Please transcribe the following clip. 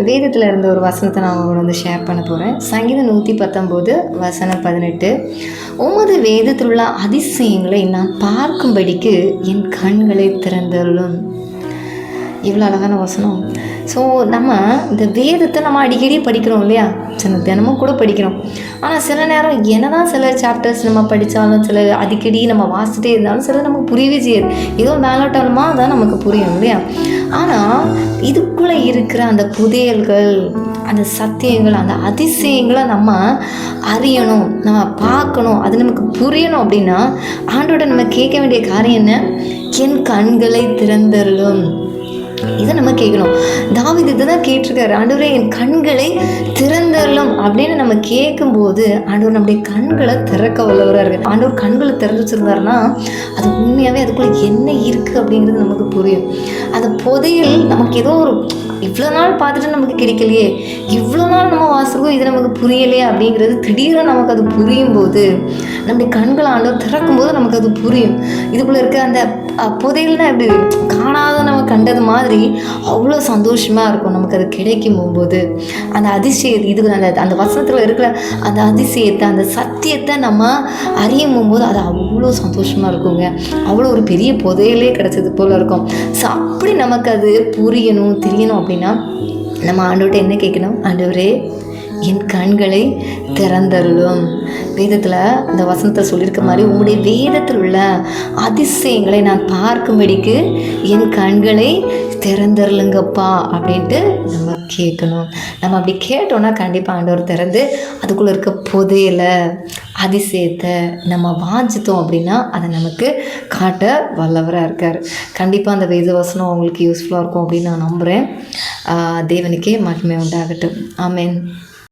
வேதத்தில் இருந்த ஒரு வசனத்தை நான் உங்களோட வந்து ஷேர் பண்ண போகிறேன். சங்கீதம் 119 வசனம் 18. உமது வேதத்தில் உள்ள அதிசயங்களை நான் பார்க்கும்படிக்கு என் கண்களை திறந்தருளும். இவ்வளோ அழகான வசனம். ஸோ நம்ம இந்த வேதத்தை நம்ம அடிக்கடி படிக்கிறோம் இல்லையா, தினமும் கூட படிக்கிறோம். ஆனால் சில நேரம் என்னதான் சில சாப்டர்ஸ் நம்ம படித்தாலும், சில அடிக்கடி நம்ம வாசிட்டே இருந்தாலும் சில நமக்கு புரியவே செய்யாது. ஏதோ மேலோட்டமாக தான் நமக்கு புரியும் இல்லையா. ஆனால் இதுக்குள்ளே இருக்கிற அந்த புதையல்கள், அந்த சத்தியங்கள், அந்த அதிசயங்களை நம்ம அறியணும், நம்ம பார்க்கணும், அது நமக்கு புரியணும் அப்படின்னா ஆண்டோட நம்ம கேட்க வேண்டிய காரியம் என்ன? என் கண்களை திறந்தருளும். இதை நம்ம கேட்கணும். தாவீது இதை தான் கேட்டிருக்காரு, ஆண்டவரே என் கண்களை திறந்தருளும் அப்படின்னு நம்ம கேட்கும்போது ஆண்டவர் நம்முடைய கண்களை திறக்க வல்லவராக இருக்கு. ஆண்டவர் கண்களை திறந்து வச்சிருந்தாருன்னா அது உண்மையாகவே அதுக்குள்ளே என்ன இருக்குது அப்படிங்கிறது நமக்கு புரியும். அந்த புதையல் நமக்கு ஏதோ ஒரு இவ்வளோ நாள் பார்த்துட்டு நமக்கு கிடைக்கலையே, இவ்வளோ நாள் நம்ம வாசிக்கிறோம், இது நமக்கு புரியலையே அப்படிங்கிறது திடீர்னு நமக்கு அது புரியும் போது, நம்முடைய கண்களை ஆண்டவர் திறக்கும்போது நமக்கு அது புரியும். இதுக்குள்ளே இருக்க அந்த புதையல்னா எப்படி காணாத நம்ம கண்டது மாதிரி அவ்வளோ சந்தோஷமாக இருக்கும் நமக்கு அது கிடைக்கும் போகும்போது. அந்த அதிசயம் இது அந்த வசனத்தில் இருக்கிற அந்த அதிசயத்தை, அந்த சத்தியத்தை நம்ம அறியும் போகும்போது அது அவ்வளோ சந்தோஷமாக இருக்குங்க. அவ்வளோ ஒரு பெரிய புதையலே கிடச்சது போல் இருக்கும். ஸோ அப்படி நமக்கு அது புரியணும், தெரியணும் அப்படின்னா நம்ம ஆண்டவர்கிட்ட என்ன கேட்கணும்? ஆண்டவரே என் கண்களை திறந்தருளும். வேதத்தில் இந்த வசனத்தை சொல்லியிருக்க மாதிரி உங்களுடைய வேதத்தில் உள்ள அதிசயங்களை நான் பார்க்கும்படிக்கு என் கண்களை திறந்தருளுங்கப்பா அப்படின்ட்டு நம்ம கேட்கணும். நம்ம அப்படி கேட்டோன்னா கண்டிப்பாக ஆண்டவர் திறந்து அதுக்குள்ளே இருக்க புதையலை, அதிசயத்தை நம்ம வாஞ்சித்தோம் அப்படின்னா அதை நமக்கு காட்ட வல்லவராக இருக்கார். கண்டிப்பாக அந்த வேத வசனம் உங்களுக்கு யூஸ்ஃபுல்லாக இருக்கும் அப்படின்னு நான் நம்புகிறேன். தேவனுக்கே மகிமை உண்டாகட்டும். ஆமென்.